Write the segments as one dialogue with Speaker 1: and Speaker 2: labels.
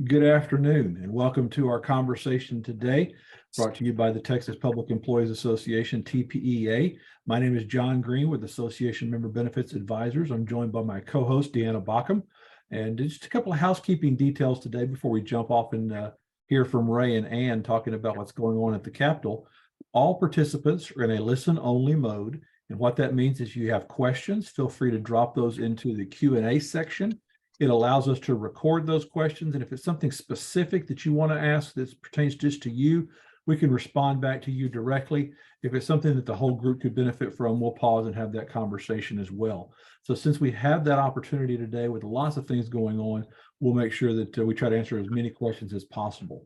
Speaker 1: Good afternoon and welcome to our conversation today, brought to you by the Texas Public Employees Association, TPEA. My name is John Green with Association Member Benefits Advisors. I'm joined by my co-host, Deanna Bockham. And just a couple of housekeeping details today before we jump off and hear from Ray and Ann talking about what's going on at the Capitol. All participants are in a listen-only mode. And what that means is you have questions, feel free to drop those into the Q&A section. It allows us to record those questions. And if it's something specific that you want to ask that pertains just to you, we can respond back to you directly. If it's something that the whole group could benefit from, we'll pause and have that conversation as well. So since we have that opportunity today with lots of things going on, we'll make sure that we try to answer as many questions as possible.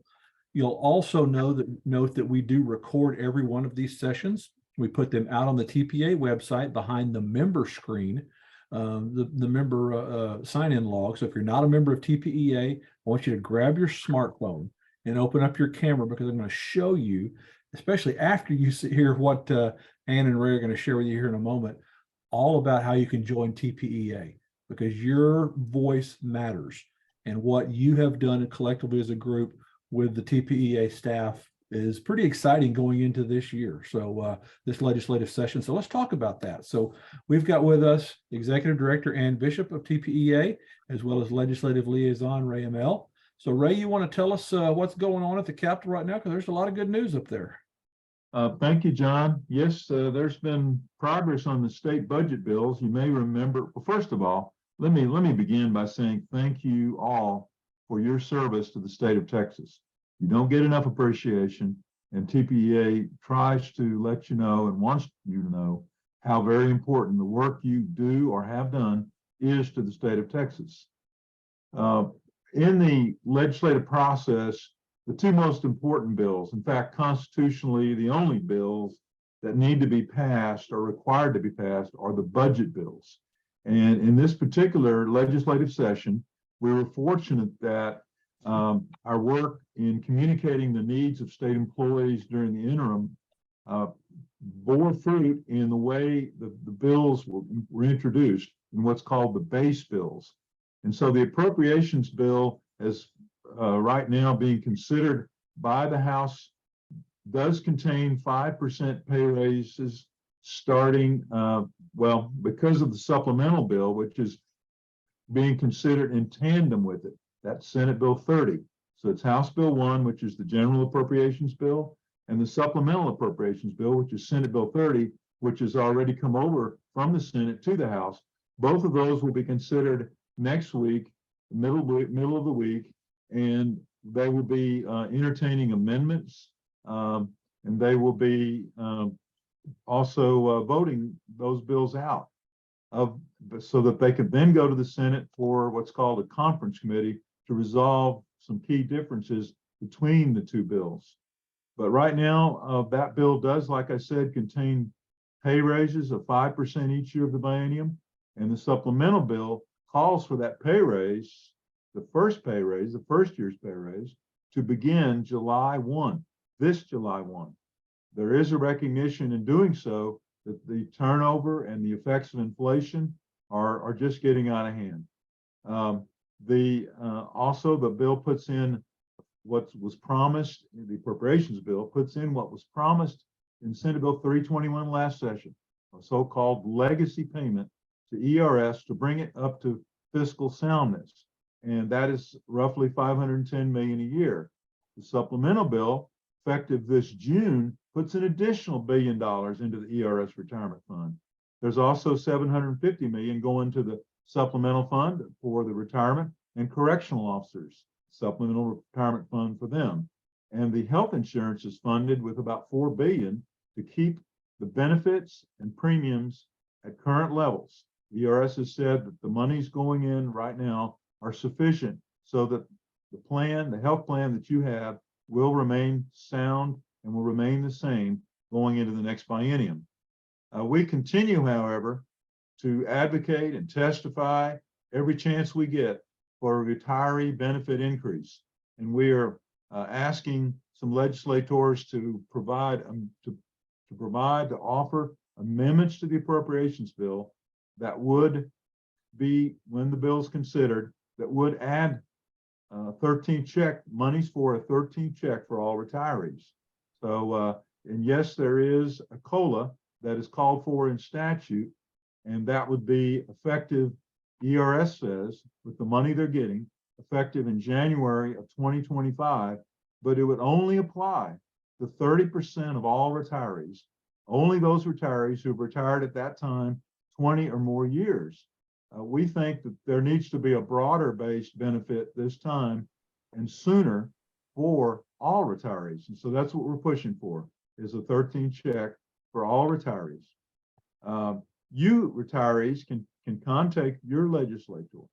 Speaker 1: You'll also note that we do record every one of these sessions. We put them out on the TPA website behind the member screen. The member sign-in log. So if you're not a member of TPEA, I want you to grab your smartphone and open up your camera, because I'm going to show you, especially after you hear what Ann and Ray are going to share with you here in a moment, all about how you can join TPEA, because your voice matters. And what you have done collectively as a group with the TPEA staff is pretty exciting going into this year. So this legislative session. So let's talk about that. So we've got with us Executive Director Ann Bishop of TPEA, as well as Legislative Liaison Ray Amell. So Ray, you want to tell us what's going on at the Capitol right now? Because there's a lot of good news up there.
Speaker 2: Thank you, John. Yes, there's been progress on the state budget bills. You may remember, well, first of all, let me begin by saying thank you all for your service to the state of Texas. You don't get enough appreciation, and TPEA tries to let you know and wants you to know how very important the work you do or have done is to the state of Texas. In the legislative process, the two most important bills, in fact, constitutionally, the only bills that need to be passed or required to be passed are the budget bills. And in this particular legislative session, we were fortunate that our work in communicating the needs of state employees during the interim bore fruit in the way the bills were introduced in what's called the base bills. And so the appropriations bill, as right now being considered by the House, does contain 5% pay raises starting, well, because of the supplemental bill, which is being considered in tandem with it. That's Senate Bill 30. So it's House Bill 1, which is the General Appropriations Bill, and the Supplemental Appropriations Bill, which is Senate Bill 30, which has already come over from the Senate to the House. Both of those will be considered next week, middle of the week, and they will be entertaining amendments, and they will be also voting those bills out so that they can then go to the Senate for what's called a conference committee to resolve some key differences between the two bills. But right now, that bill does, like I said, contain pay raises of 5% each year of the biennium, and the supplemental bill calls for that pay raise, the first year's pay raise, to begin July 1, this July 1. There is a recognition in doing so that the turnover and the effects of inflation are just getting out of hand. Also, the bill puts in what was promised, the appropriations bill puts in what was promised in Senate Bill 321 last session, a so-called legacy payment to ERS to bring it up to fiscal soundness. And that is roughly $510 million a year. The supplemental bill, effective this June, puts an additional $1 billion into the ERS retirement fund. There's also $750 million going to the supplemental fund for the retirement and correctional officers, supplemental retirement fund for them. And the health insurance is funded with about $4 billion to keep the benefits and premiums at current levels. The ERS has said that the monies going in right now are sufficient so that the health plan that you have will remain sound and will remain the same going into the next biennium. We continue, however, to advocate and testify every chance we get for a retiree benefit increase. And we are asking some legislators to offer amendments to the appropriations bill that would be, when the bill is considered, that would add 13th check, monies for a 13th check for all retirees. So, and yes, there is a COLA that is called for in statute, and that would be effective, ERS says, with the money they're getting, effective in January of 2025, but it would only apply to 30% of all retirees, only those retirees who've retired at that time 20 or more years. We think that there needs to be a broader based benefit this time and sooner for all retirees. And so that's what we're pushing for, is a 13 check for all retirees. You retirees can contact your legislator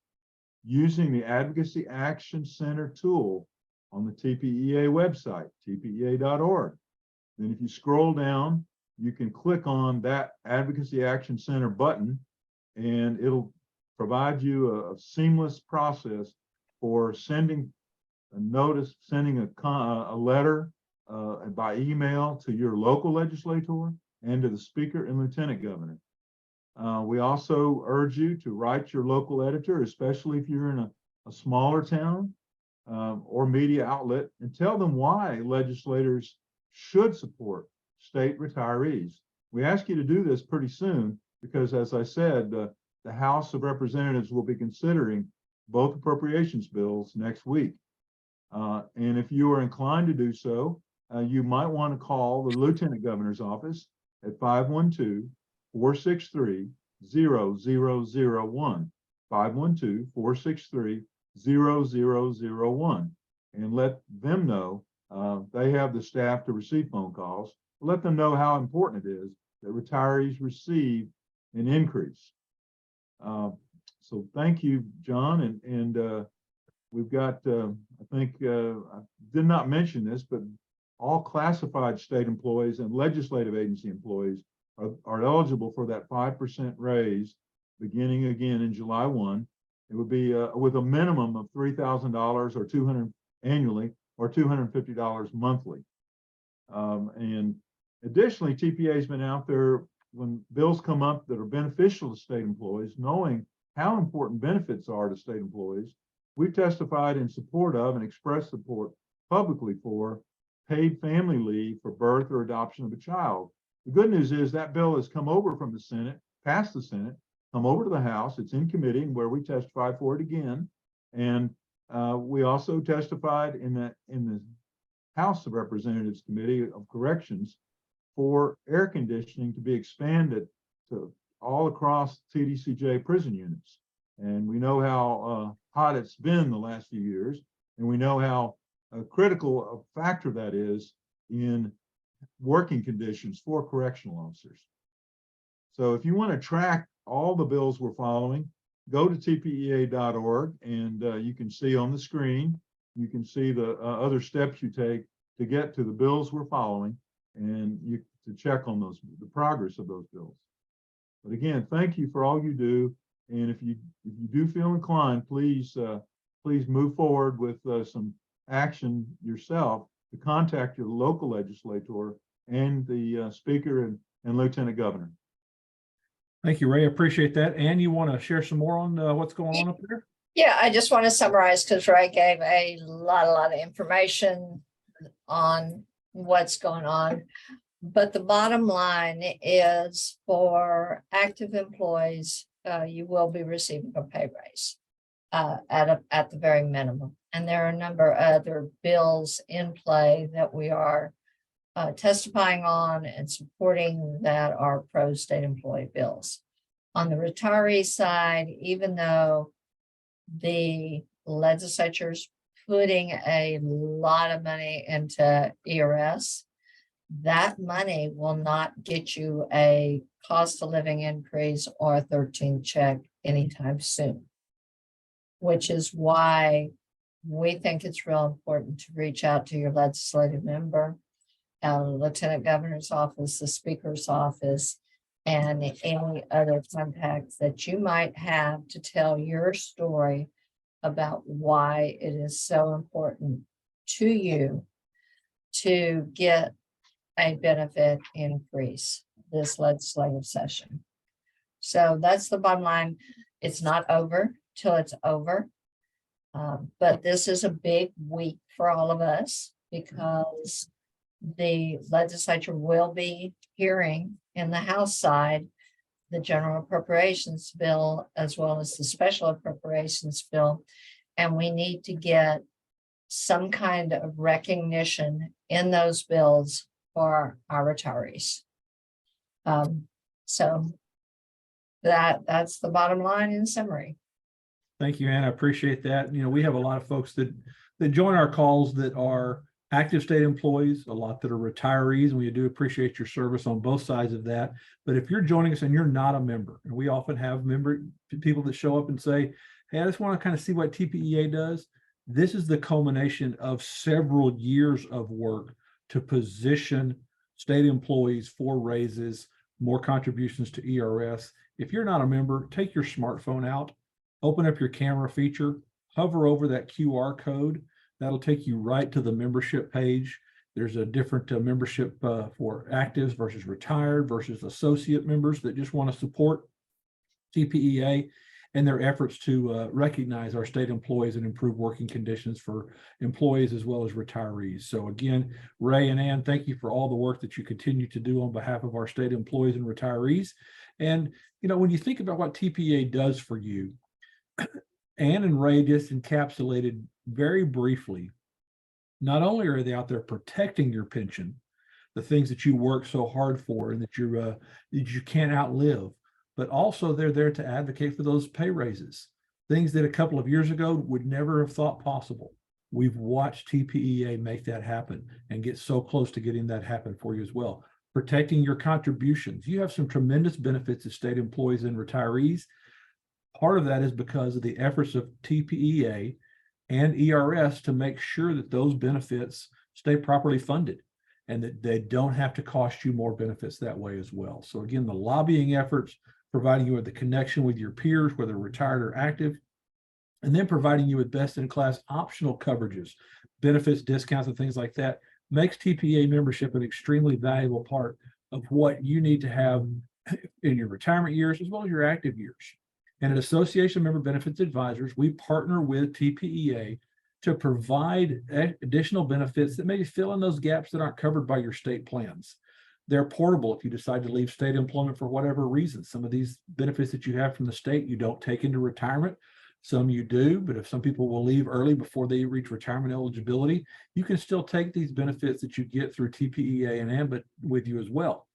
Speaker 2: using the Advocacy Action Center tool on the TPEA website, tpea.org. Then if you scroll down, you can click on that Advocacy Action Center button, and it'll provide you a seamless process for sending a notice, sending a letter by email to your local legislator and to the Speaker and Lieutenant Governor. We also urge you to write your local editor, especially if you're in a smaller town or media outlet, and tell them why legislators should support state retirees. We ask you to do this pretty soon because, as I said, the House of Representatives will be considering both appropriations bills next week. And if you are inclined to do so, you might want to call the Lieutenant Governor's office at 512-463-0001, 512-463-0001, and let them know they have the staff to receive phone calls. Let them know how important it is that retirees receive an increase. So thank you, John, and we've got, I think, I did not mention this, but all classified state employees and legislative agency employees are eligible for that 5% raise beginning again in July 1. It would be with a minimum of $3,000 or $200 annually or $250 monthly. And additionally, TPA has been out there when bills come up that are beneficial to state employees, knowing how important benefits are to state employees. We've testified in support of and expressed support publicly for paid family leave for birth or adoption of a child. The good news is that bill has come over from the Senate, passed the Senate, come over to the House. It's in committee where we testified for it again. And we also testified in the House of Representatives Committee of Corrections for air conditioning to be expanded to all across TDCJ prison units. And we know how hot it's been the last few years, and we know how critical a factor that is in working conditions for correctional officers. So if you want to track all the bills we're following, go to tpea.org, and you can see on the screen, you can see the other steps you take to get to the bills we're following, and you to check on the progress of those bills. But again, thank you for all you do. And if you do feel inclined, please move forward with some action yourself to contact your local legislator and the Speaker and Lieutenant Governor.
Speaker 1: Thank you, Ray. I appreciate that. Ann, you want to share some more on what's going on up there?
Speaker 3: Yeah, I just want to summarize because Ray gave a lot of information on what's going on. But the bottom line is for active employees, you will be receiving a pay raise at the very minimum. And there are a number of other bills in play that we are testifying on and supporting that are pro-state employee bills. On the retiree side, even though the legislature's putting a lot of money into ERS, that money will not get you a cost of living increase or a 13 check anytime soon, which is why we think it's real important to reach out to your legislative member, Lieutenant Governor's office, the Speaker's office, and any other contacts that you might have to tell your story about why it is so important to you to get a benefit increase this legislative session. So that's the bottom line. It's not over till it's over. But this is a big week for all of us because the legislature will be hearing in the House side the general appropriations bill as well as the special appropriations bill. And we need to get some kind of recognition in those bills for our retirees. So that's the bottom line in summary.
Speaker 1: Thank you, Ann. I appreciate that. You know, we have a lot of folks that join our calls that are active state employees, a lot that are retirees, and we do appreciate your service on both sides of that. But if you're joining us and you're not a member, and we often have people that show up and say, hey, I just want to kind of see what TPEA does. This is the culmination of several years of work to position state employees for raises, more contributions to ERS. If you're not a member, take your smartphone out, open up your camera feature, hover over that QR code. That'll take you right to the membership page. There's a different membership for actives versus retired versus associate members that just want to support TPEA and their efforts to recognize our state employees and improve working conditions for employees as well as retirees. So again, Ray and Ann, thank you for all the work that you continue to do on behalf of our state employees and retirees. And, you know, when you think about what TPEA does for you, Ann and Ray just encapsulated very briefly, not only are they out there protecting your pension, the things that you work so hard for and that you can't outlive, but also they're there to advocate for those pay raises, things that a couple of years ago would never have thought possible. We've watched TPEA make that happen and get so close to getting that happen for you as well. Protecting your contributions. You have some tremendous benefits as state employees and retirees. Part of that is because of the efforts of TPEA and ERS to make sure that those benefits stay properly funded and that they don't have to cost you more benefits that way as well. So again, the lobbying efforts, providing you with the connection with your peers, whether retired or active, and then providing you with best-in-class optional coverages, benefits, discounts, and things like that, makes TPEA membership an extremely valuable part of what you need to have in your retirement years as well as your active years. And at Association Member Benefits Advisors, we partner with TPEA to provide additional benefits that maybe fill in those gaps that aren't covered by your state plans. They're portable if you decide to leave state employment for whatever reason. Some of these benefits that you have from the state, you don't take into retirement. Some you do, but if some people will leave early before they reach retirement eligibility, you can still take these benefits that you get through TPEA and AMBA with you as well.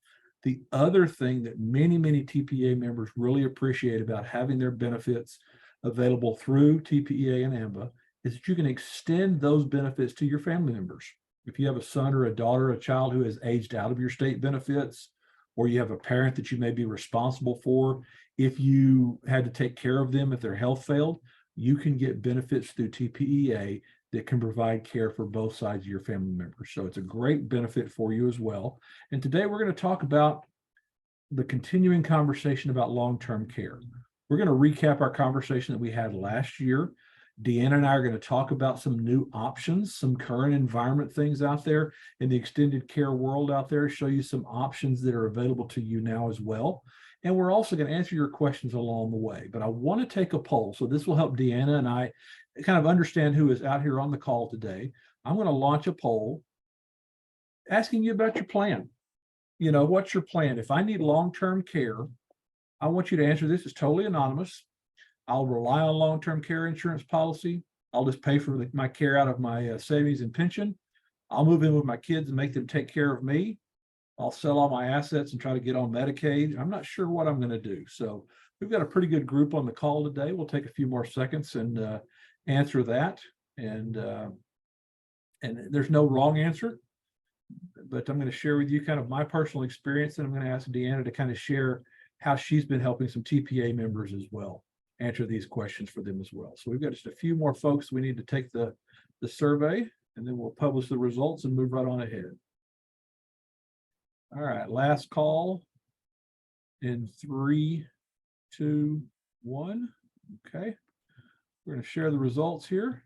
Speaker 1: The other thing that many TPEA members really appreciate about having their benefits available through TPEA and AMBA is that you can extend those benefits to your family members. If you have a son or a daughter, a child who has aged out of your state benefits, or you have a parent that you may be responsible for, if you had to take care of them if their health failed, you can get benefits through TPEA that can provide care for both sides of your family members. So it's a great benefit for you as well. And today we're going to talk about the continuing conversation about long-term care. We're going to recap our conversation that we had last year. Deanna and I are going to talk about some new options, some current environment things out there in the extended care world out there, show you some options that are available to you now as well. And we're also going to answer your questions along the way. But I want to take a poll. So this will help Deanna and I kind of understand who is out here on the call today. I'm going to launch a poll asking you about your plan. You know, what's your plan? If I need long-term care, I want you to answer this. It's totally anonymous. I'll rely on long-term care insurance policy. I'll just pay for my care out of my savings and pension. I'll move in with my kids and make them take care of me. I'll sell all my assets and try to get on Medicaid. I'm not sure what I'm going to do. So we've got a pretty good group on the call today. We'll take a few more seconds and answer that. And there's no wrong answer, but I'm going to share with you kind of my personal experience. And I'm going to ask Deanna to kind of share how she's been helping some TPA members as well, answer these questions for them as well. So we've got just a few more folks. We need to take the survey and then we'll publish the results and move right on ahead. All right, last call in 3, 2, 1. Okay, we're going to share the results here.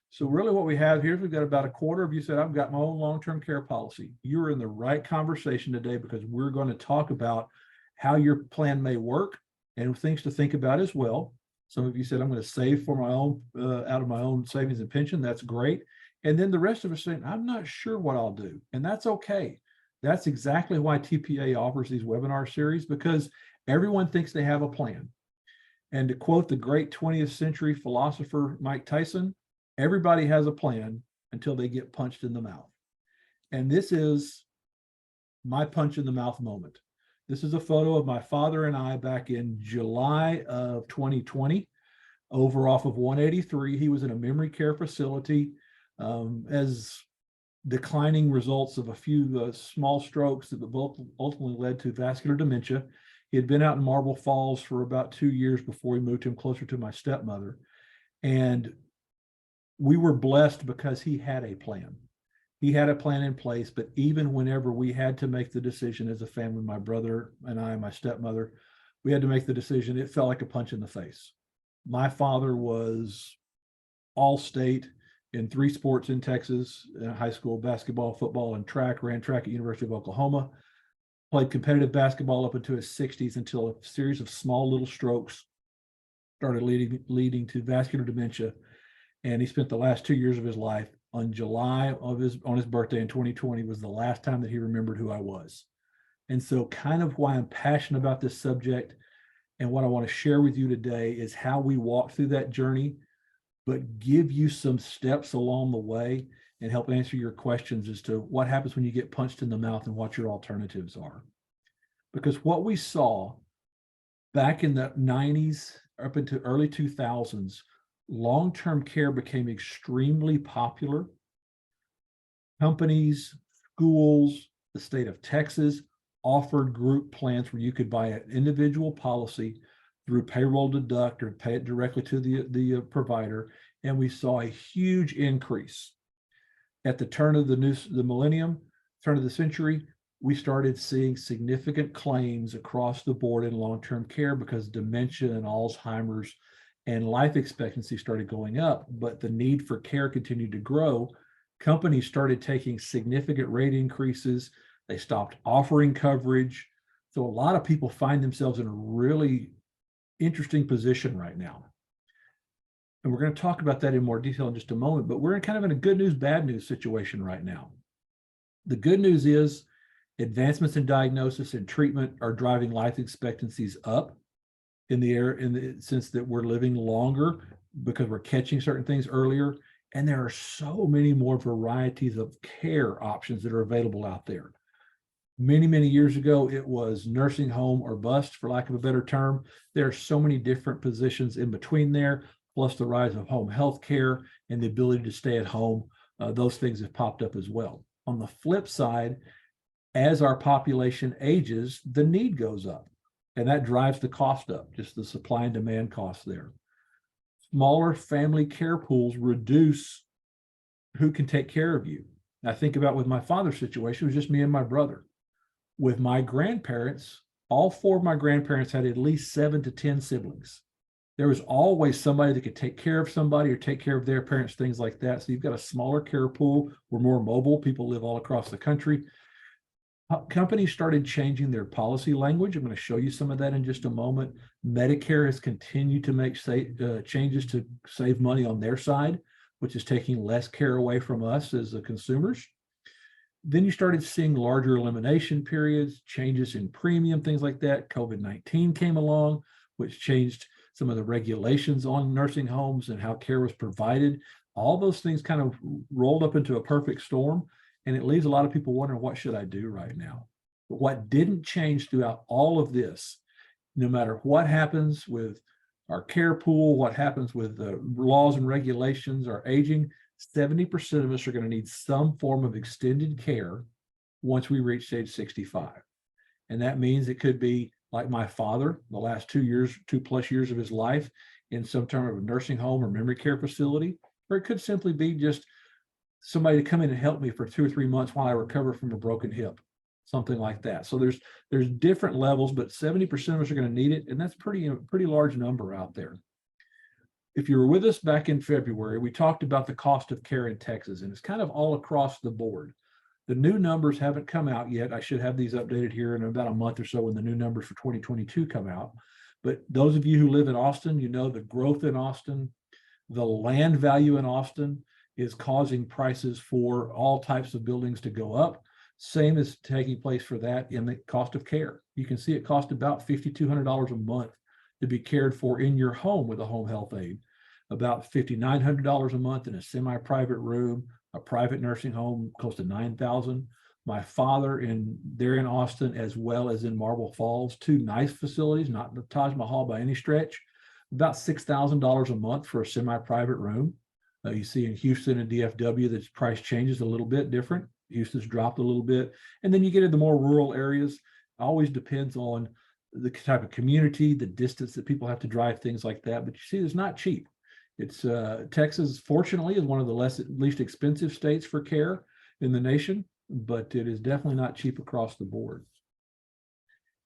Speaker 1: So really what we have here is we've got about a quarter of you said, I've got my own long-term care policy. You're in the right conversation today because we're going to talk about how your plan may work and things to think about as well. Some of you said, I'm going to save for my own, out of my own savings and pension. That's great. And then the rest of us saying, I'm not sure what I'll do. And that's okay. That's exactly why TPA offers these webinar series, because everyone thinks they have a plan. And to quote the great 20th century philosopher Mike Tyson, everybody has a plan until they get punched in the mouth. And this is my punch in the mouth moment. This is a photo of my father and I back in July of 2020, over off of 183. He was in a memory care facility as declining results of a few small strokes that both ultimately led to vascular dementia. He had been out in Marble Falls for about 2 years before we moved him closer to my stepmother. And we were blessed because he had a plan. He had a plan in place, but even whenever we had to make the decision as a family, my brother and I, my stepmother, we had to make the decision. It felt like a punch in the face. My father was all state in 3 sports in Texas, high school, basketball, football, and track, ran track at University of Oklahoma, played competitive basketball up into his 60s until a series of small little strokes started leading to vascular dementia. And he spent the last 2 years of his life on July on his birthday in 2020 was the last time that he remembered who I was. And so kind of why I'm passionate about this subject and what I want to share with you today is how we walk through that journey, but give you some steps along the way and help answer your questions as to what happens when you get punched in the mouth and what your alternatives are. Because what we saw back in the 90s up into early 2000s, long-term care became extremely popular. Companies, schools, the state of Texas offered group plans where you could buy an individual policy through payroll deduct or pay it directly to the provider. And we saw a huge increase. At the turn of the millennium, turn of the century, we started seeing significant claims across the board in long-term care because dementia and Alzheimer's and life expectancy started going up, but the need for care continued to grow. Companies started taking significant rate increases. They stopped offering coverage. So a lot of people find themselves in a really interesting position right now. And we're going to talk about that in more detail in just a moment, but we're kind of in a good news, bad news situation right now. The good news is advancements in diagnosis and treatment are driving life expectancies up in the sense that we're living longer because we're catching certain things earlier. And there are so many more varieties of care options that are available out there. Many, many years ago, it was nursing home or bust, for lack of a better term. There are so many different positions in between there, plus the rise of home health care and the ability to stay at home. Those things have popped up as well. On the flip side, as our population ages, the need goes up. And that drives the cost up, just the supply and demand costs there. Smaller family care pools reduce who can take care of you. I think about with my father's situation, it was just me and my brother. With my grandparents, all 4 of my grandparents had at least 7 to 10 siblings. There was always somebody that could take care of somebody or take care of their parents, things like that. So you've got a smaller care pool. We're more mobile. People live all across the country. Companies started changing their policy language. I'm going to show you some of that in just a moment. Medicare has continued to make changes to save money on their side, which is taking less care away from us as the consumers. Then you started seeing larger elimination periods, changes in premium, things like that. COVID-19 came along, which changed some of the regulations on nursing homes and how care was provided. All those things kind of rolled up into a perfect storm. And it leaves a lot of people wondering, what should I do right now? But what didn't change throughout all of this, no matter what happens with our care pool, what happens with the laws and regulations, our aging, 70% of us are going to need some form of extended care once we reach age 65. And that means it could be like my father, the last 2+ years of his life in some term of a nursing home or memory care facility, or it could simply be just somebody to come in and help me for 2 or 3 months while I recover from a broken hip, something like that. So there's different levels, but 70% of us are going to need it. And that's pretty large number out there. If you were with us back in February, we talked about the cost of care in Texas, and it's kind of all across the board. The new numbers haven't come out yet. I should have these updated here in about a month or so when the new numbers for 2022 come out. But those of you who live in Austin, you know the growth in Austin, the land value in Austin is causing prices for all types of buildings to go up. Same is taking place for that in the cost of care. You can see it costs about $5,200 a month to be cared for in your home with a home health aide, about $5,900 a month in a semi-private room, a private nursing home close to $9,000. My father there in Austin, as well as in Marble Falls, two nice facilities, not the Taj Mahal by any stretch, about $6,000 a month for a semi-private room. You see in Houston and DFW, the price changes a little bit different. Houston's dropped a little bit. And then you get into more rural areas. Always depends on the type of community, the distance that people have to drive, things like that. But you see, it's not cheap. It's Texas, fortunately, is one of the least expensive states for care in the nation, but it is definitely not cheap across the board.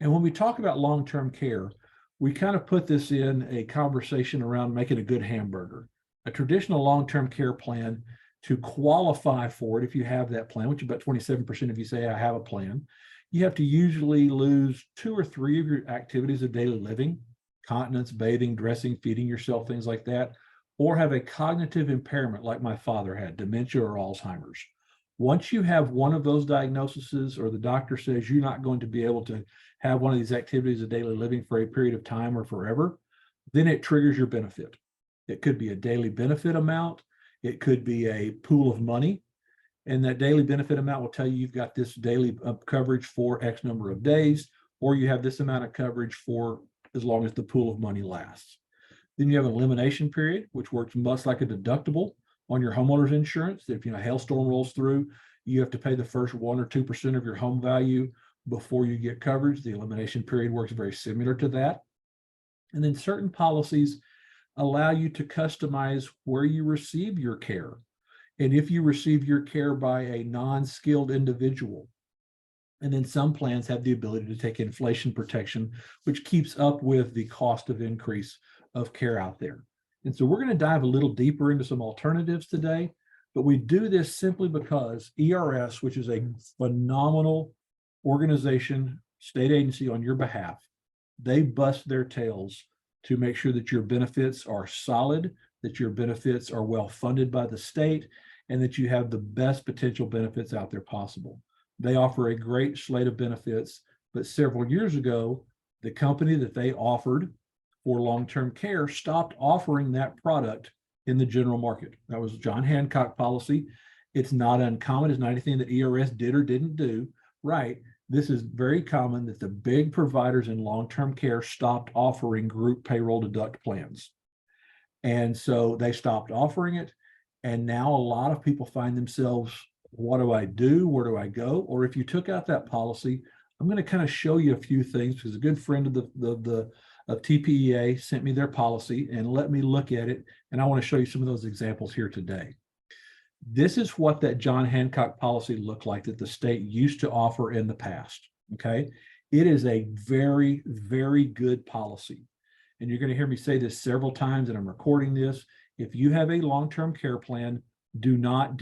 Speaker 1: And when we talk about long-term care, we kind of put this in a conversation around making a good hamburger. A traditional long-term care plan, to qualify for it, if you have that plan, which about 27% of you say I have a plan, you have to usually lose 2 or 3 of your activities of daily living, continence, bathing, dressing, feeding yourself, things like that, or have a cognitive impairment like my father had, dementia or Alzheimer's. Once you have one of those diagnoses, or the doctor says you're not going to be able to have one of these activities of daily living for a period of time or forever, then it triggers your benefit. It could be a daily benefit amount. It could be a pool of money. And that daily benefit amount will tell you you've got this daily coverage for X number of days, or you have this amount of coverage for as long as the pool of money lasts. Then you have an elimination period, which works much like a deductible on your homeowner's insurance. If a hailstorm rolls through, you have to pay the first 1 or 2% of your home value before you get coverage. The elimination period works very similar to that. And then certain policies allow you to customize where you receive your care. And if you receive your care by a non-skilled individual, and then some plans have the ability to take inflation protection, which keeps up with the cost of increase of care out there. And so we're going to dive a little deeper into some alternatives today, but we do this simply because ERS, which is a phenomenal organization, state agency on your behalf, they bust their tails to make sure that your benefits are solid, that your benefits are well funded by the state, and that you have the best potential benefits out there possible. They offer a great slate of benefits, but several years ago, the company that they offered for long-term care stopped offering that product in the general market. That was John Hancock policy. It's not uncommon. It's not anything that ERS did or didn't do, right? This is very common that the big providers in long-term care stopped offering group payroll deduct plans. And so they stopped offering it. And now a lot of people find themselves, what do I do? Where do I go? Or if you took out that policy, I'm going to kind of show you a few things, because a good friend of TPEA sent me their policy and let me look at it. And I want to show you some of those examples here today. This is what that John Hancock policy looked like that the state used to offer in the past. Okay. It is a very, very good policy. And you're going to hear me say this several times, and I'm recording this. If you have a long-term care plan, do not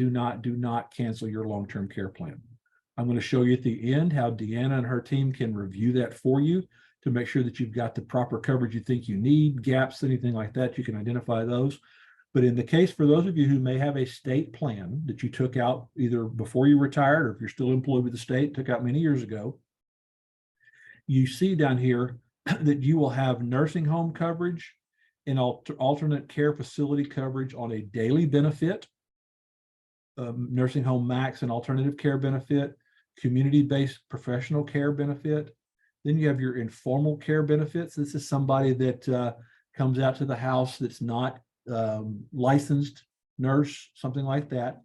Speaker 1: cancel your long-term care plan. I'm going to show you at the end how Deanna and her team can review that for you to make sure that you've got the proper coverage you think you need, gaps, anything like that, you can identify those. But in the case for those of you who may have a state plan that you took out either before you retired, or if you're still employed with the state, took out many years ago, you see down here that you will have nursing home coverage and alternate care facility coverage on a daily benefit, nursing home max and alternative care benefit, community-based professional care benefit. Then you have your informal care benefits. This is somebody that comes out to the house that's not licensed nurse, something like that.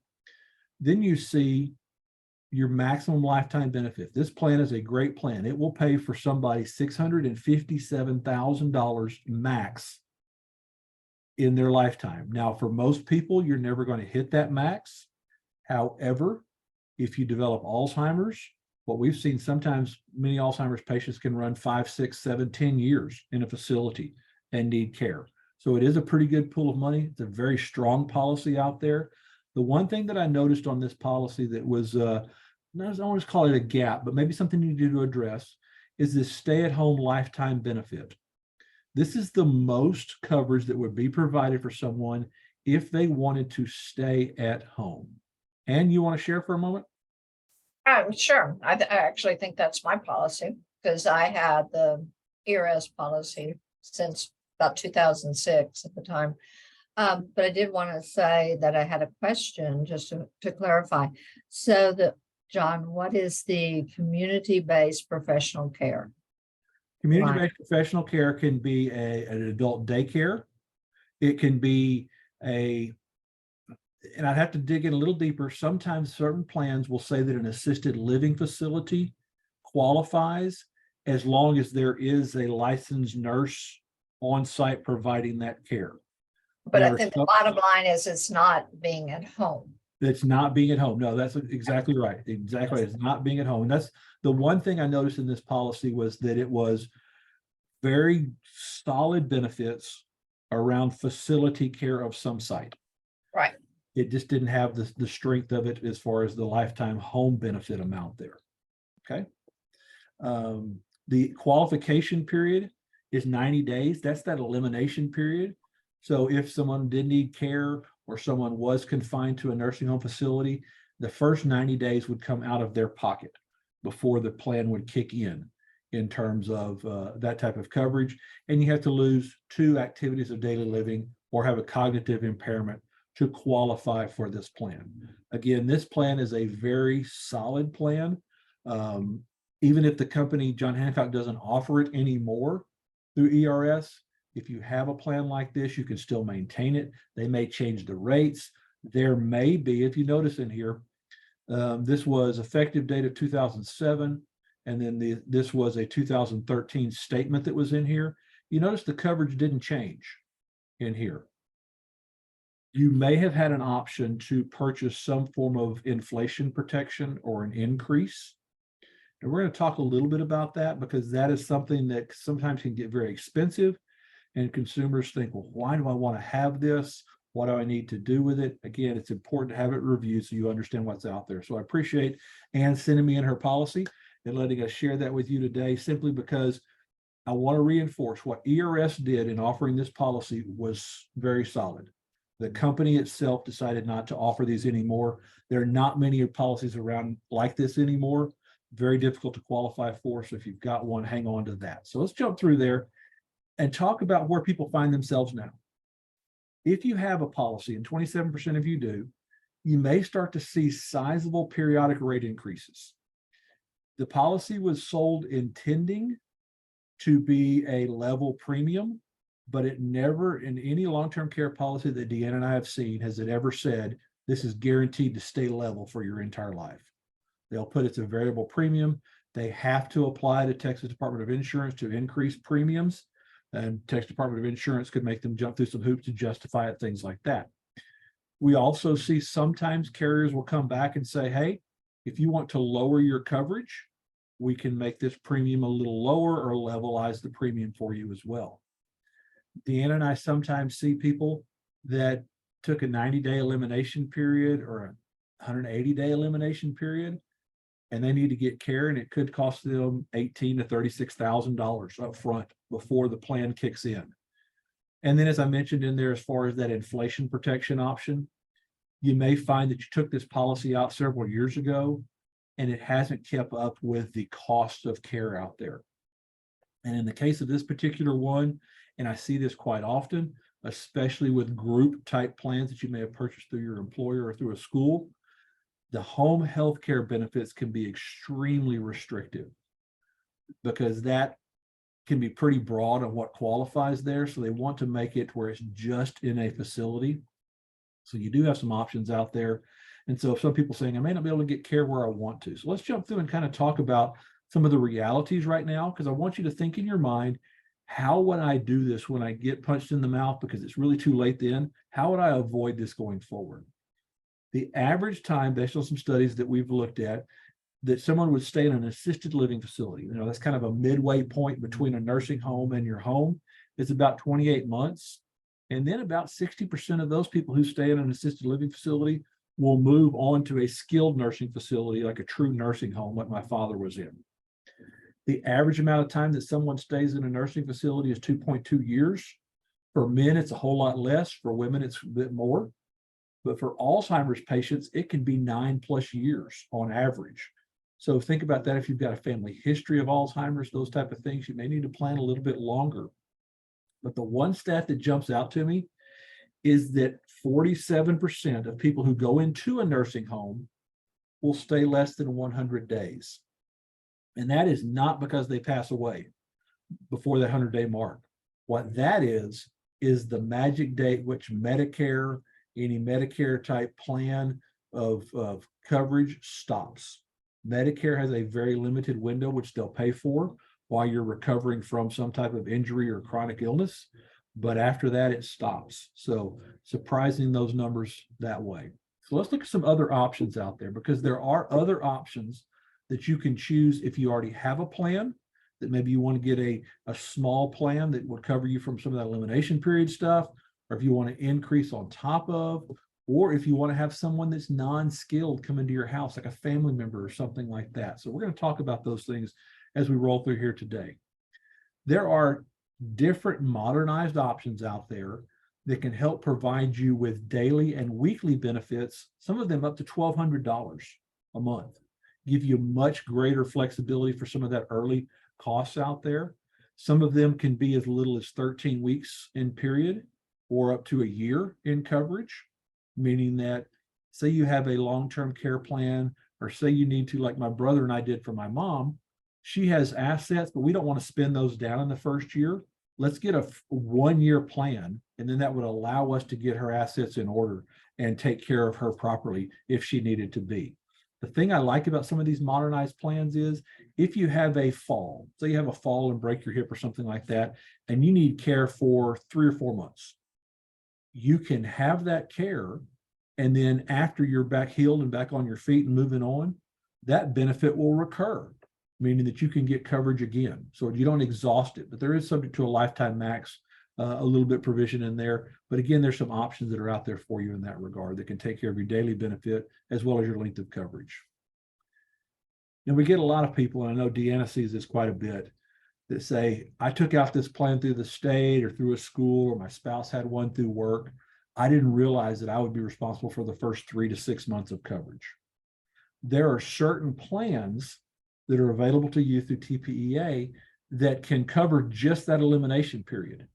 Speaker 1: Then you see your maximum lifetime benefit. This plan is a great plan. It will pay for somebody $657,000 max in their lifetime. Now, for most people, you're never going to hit that max. However, if you develop Alzheimer's, what we've seen, sometimes many Alzheimer's patients can run 5, 6, 7, 10 years in a facility and need care. So it is a pretty good pool of money. It's a very strong policy out there. The one thing that I noticed on this policy that was, I don't want to call it a gap, but maybe something you need to address, is this stay-at-home lifetime benefit. This is the most coverage that would be provided for someone if they wanted to stay at home. And you want to share for a moment?
Speaker 3: Sure. I actually think that's my policy because I had the ERS policy since about 2006 at the time. But I did want to say that I had a question just to clarify. So John, what is the community-based professional care?
Speaker 1: Community-based professional care can be an adult daycare. It can be and I'd have to dig in a little deeper. Sometimes certain plans will say that an assisted living facility qualifies as long as there is a licensed nurse on site providing that care.
Speaker 3: But I think the bottom line is it's not being at home.
Speaker 1: It's not being at home. No, that's exactly right. Exactly. It's not being at home. And that's the one thing I noticed in this policy was that it was very solid benefits around facility care of some site.
Speaker 3: Right.
Speaker 1: It just didn't have the strength of it as far as the lifetime home benefit amount there. Okay. The qualification period is 90 days. That's that elimination period. So if someone did need care or someone was confined to a nursing home facility, the first 90 days would come out of their pocket before the plan would kick in terms of that type of coverage. And you have to lose 2 activities of daily living or have a cognitive impairment to qualify for this plan. Again, this plan is a very solid plan. Even if the company, John Hancock, doesn't offer it anymore through ERS, if you have a plan like this, you can still maintain it. They may change the rates. There may be, if you notice in here, this was effective date of 2007, and then this was a 2013 statement that was in here. You notice the coverage didn't change in here. You may have had an option to purchase some form of inflation protection or an increase. And we're going to talk a little bit about that because that is something that sometimes can get very expensive. And consumers think, well, why do I want to have this? What do I need to do with it? Again, it's important to have it reviewed so you understand what's out there. So I appreciate Ann sending me in her policy and letting us share that with you today, simply because I want to reinforce what ERS did in offering this policy was very solid. The company itself decided not to offer these anymore. There are not many policies around like this anymore. Very difficult to qualify for. So if you've got one, hang on to that. So let's jump through there and talk about where people find themselves now. If you have a policy, and 27% of you do, you may start to see sizable periodic rate increases. The policy was sold intending to be a level premium, but it never, in any long-term care policy that Deanna and I have seen, has it ever said this is guaranteed to stay level for your entire life. They'll put it's a variable premium. They have to apply to Texas Department of Insurance to increase premiums, and Texas Department of Insurance could make them jump through some hoops to justify it, things like that. We also see sometimes carriers will come back and say, hey, if you want to lower your coverage, we can make this premium a little lower or levelize the premium for you as well. Deanna and I sometimes see people that took a 90-day elimination period or a 180-day elimination period, and they need to get care, and it could cost them $18,000 to $36,000 up front before the plan kicks in. And then, as I mentioned in there, as far as that inflation protection option, you may find that you took this policy out several years ago, and it hasn't kept up with the cost of care out there. And in the case of this particular one, and I see this quite often, especially with group type plans that you may have purchased through your employer or through a school, the home health care benefits can be extremely restrictive because that can be pretty broad on what qualifies there. So they want to make it where it's just in a facility. So you do have some options out there. And so some people saying, I may not be able to get care where I want to. So let's jump through and kind of talk about some of the realities right now, because I want you to think in your mind, how would I do this when I get punched in the mouth because it's really too late then? How would I avoid this going forward? The average time, based on some studies that we've looked at, that someone would stay in an assisted living facility, that's kind of a midway point between a nursing home and your home, is about 28 months. And then about 60% of those people who stay in an assisted living facility will move on to a skilled nursing facility, like a true nursing home, like my father was in. The average amount of time that someone stays in a nursing facility is 2.2 years. For men, it's a whole lot less. For women, it's a bit more. But for Alzheimer's patients, it can be 9+ years on average. So think about that. If you've got a family history of Alzheimer's, those type of things, you may need to plan a little bit longer. But the one stat that jumps out to me is that 47% of people who go into a nursing home will stay less than 100 days. And that is not because they pass away before the 100-day mark. What that is the magic date which Medicare, any Medicare type plan of coverage stops. Medicare has a very limited window which they'll pay for while you're recovering from some type of injury or chronic illness. But after that, it stops. So surprising those numbers that way. So let's look at some other options out there, because there are other options that you can choose if you already have a plan, that maybe you want to get a small plan that would cover you from some of that elimination period stuff, or if you want to increase on top of, or if you want to have someone that's non-skilled come into your house, like a family member or something like that. So we're going to talk about those things as we roll through here today. There are different modernized options out there that can help provide you with daily and weekly benefits, some of them up to $1,200 a month, give you much greater flexibility for some of that early costs out there. Some of them can be as little as 13 weeks in period or up to a year in coverage, meaning that say you have a long-term care plan, or say you need to, like my brother and I did for my mom, she has assets, but we don't want to spend those down in the first year. Let's get a 1-year plan, and then that would allow us to get her assets in order and take care of her properly if she needed to be. The thing I like about some of these modernized plans is if you have a fall, say you have a fall and break your hip or something like that, and you need care for 3 or 4 months, you can have that care. And then after you're back healed and back on your feet and moving on, that benefit will recur, meaning that you can get coverage again. So you don't exhaust it, but there is subject to a lifetime max, a little bit provision in there. But again, there's some options that are out there for you in that regard that can take care of your daily benefit as well as your length of coverage. Now we get a lot of people, and I know Deanna sees this quite a bit, that say, I took out this plan through the state or through a school, or my spouse had one through work. I didn't realize that I would be responsible for the first 3 to 6 months of coverage. There are certain plans that are available to you through TPEA that can cover just that elimination period,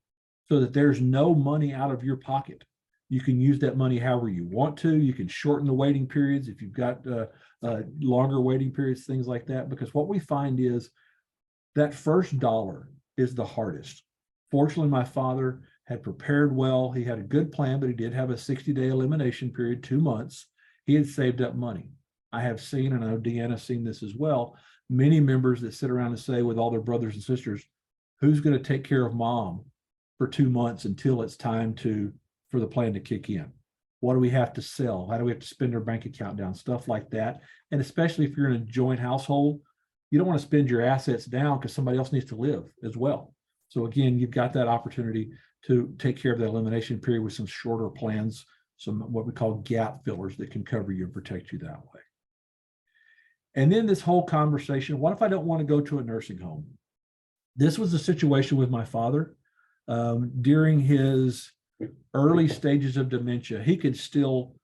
Speaker 1: so that there's no money out of your pocket. You can use that money however you want to. You can shorten the waiting periods if you've got longer waiting periods, things like that. Because what we find is that first dollar is the hardest. Fortunately, my father had prepared well. He had a good plan, but he did have a 60-day elimination period, 2 months. He had saved up money. I have seen, and I know Deanna's seen this as well, many members that sit around and say with all their brothers and sisters, who's going to take care of mom for 2 months until it's time for the plan to kick in? What do we have to sell? How do we have to spend our bank account down? Stuff like that. And especially if you're in a joint household, you don't want to spend your assets down because somebody else needs to live as well. So again, you've got that opportunity to take care of that elimination period with some shorter plans, some what we call gap fillers that can cover you and protect you that way. And then this whole conversation, what if I don't want to go to a nursing home? This was a situation with my father. During his early stages of dementia, he could still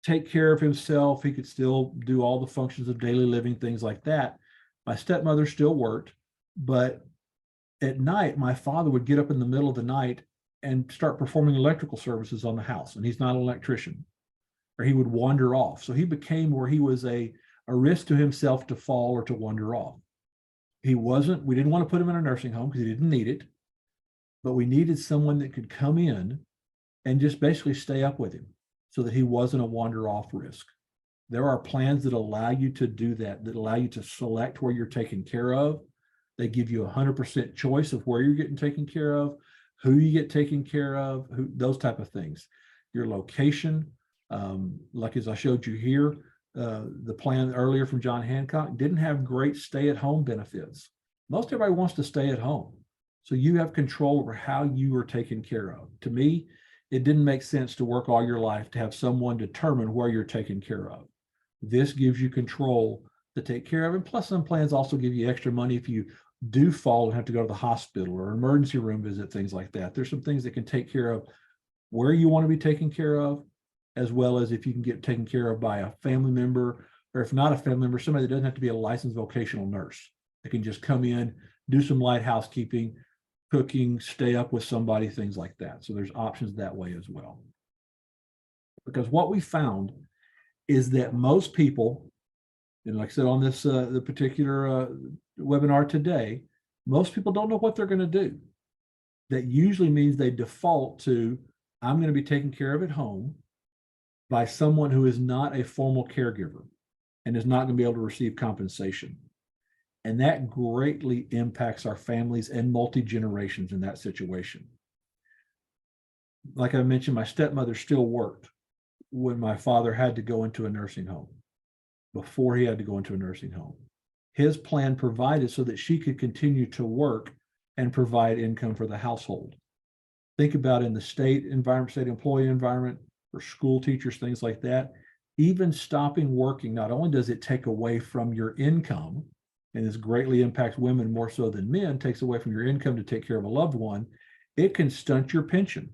Speaker 1: take care of himself. He could still do all the functions of daily living, things like that. My stepmother still worked, but at night, my father would get up in the middle of the night and start performing electrical services on the house. And he's not an electrician, or he would wander off. So he became where he was a risk to himself to fall or to wander off. We didn't want to put him in a nursing home because he didn't need it, but we needed someone that could come in and just basically stay up with him so that he wasn't a wander off risk. There are plans that allow you to do that allow you to select where you're taken care of. They give you 100% choice of where you're getting taken care of, who you get taken care of, those type of things. Your location, like as I showed you here, the plan earlier from John Hancock didn't have great stay-at-home benefits. Most everybody wants to stay at home. So you have control over how you are taken care of. To me, it didn't make sense to work all your life to have someone determine where you're taken care of. This gives you control to take care of. And plus, some plans also give you extra money if you do fall and have to go to the hospital or emergency room visit, things like that. There's some things that can take care of where you want to be taken care of, as well as if you can get taken care of by a family member, or if not a family member, somebody that doesn't have to be a licensed vocational nurse. They can just come in, do some light housekeeping, cooking, stay up with somebody, things like that. So there's options that way as well. Because what we found is that most people, and like I said on this the particular webinar today, most people don't know what they're going to do. That usually means they default to, I'm going to be taken care of at home by someone who is not a formal caregiver and is not going to be able to receive compensation. And that greatly impacts our families and multi-generations in that situation. Like I mentioned, my stepmother still worked when my father had to go into a nursing home, before he had to go into a nursing home. His plan provided so that she could continue to work and provide income for the household. Think about in the state environment, state employee environment, or school teachers, things like that. Even stopping working, not only does it take away from your income, and this greatly impacts women more so than men, takes away from your income to take care of a loved one, it can stunt your pension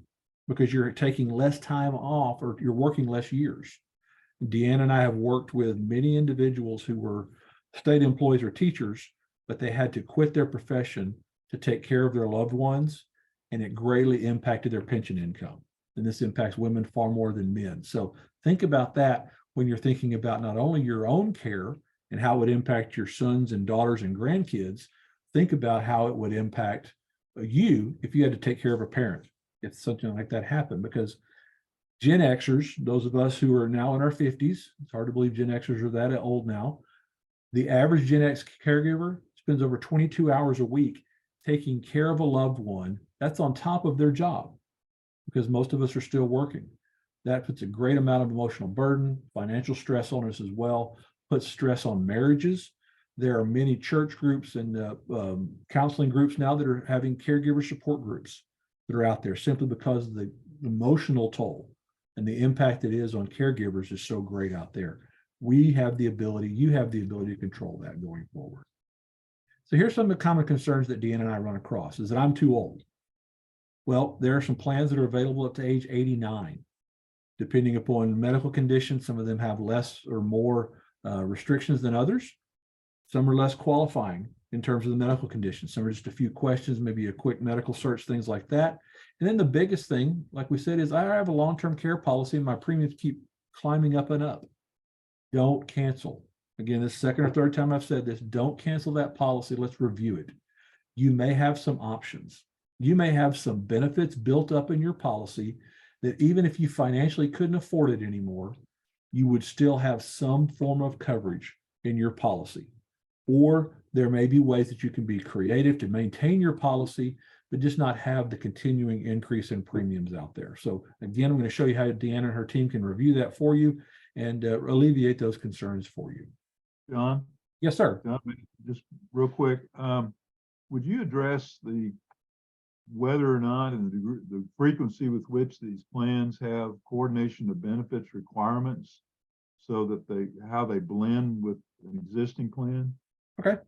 Speaker 1: because you're taking less time off or you're working less years. Deanna and I have worked with many individuals who were state employees or teachers, but they had to quit their profession to take care of their loved ones, and it greatly impacted their pension income. And this impacts women far more than men. So think about that when you're thinking about not only your own care and how it would impact your sons and daughters and grandkids, think about how it would impact you if you had to take care of a parent, if something like that happened. Because Gen Xers, those of us who are now in our 50s, it's hard to believe Gen Xers are that old now. The average Gen X caregiver spends over 22 hours a week taking care of a loved one. That's on top of their job, because most of us are still working. That puts a great amount of emotional burden, financial stress on us as well, puts stress on marriages. There are many church groups and counseling groups now that are having caregiver support groups that are out there, simply because of the emotional toll and the impact it is on caregivers is so great out there. We have the ability, you have the ability to control that going forward. So here's some of the common concerns that Deanna and I run across, is that I'm too old. Well, there are some plans that are available up to age 89. Depending upon medical conditions, some of them have less or more restrictions than others. Some are less qualifying in terms of the medical conditions. Some are just a few questions, maybe a quick medical search, things like that. And then the biggest thing, like we said, is I have a long-term care policy and my premiums keep climbing up and up. Don't cancel. Again, this second or third time I've said this, don't cancel that policy. Let's review it. You may have some options. You may have some benefits built up in your policy that even if you financially couldn't afford it anymore, you would still have some form of coverage in your policy. Or there may be ways that you can be creative to maintain your policy, but just not have the continuing increase in premiums out there. So again, I'm going to show you how Deanna and her team can review that for you and alleviate those concerns for you.
Speaker 2: John?
Speaker 1: Yes, sir.
Speaker 2: John, just real quick, would you address the whether or not and the frequency with which these plans have coordination of benefits requirements, so that how they blend with an existing plan?
Speaker 1: Okay,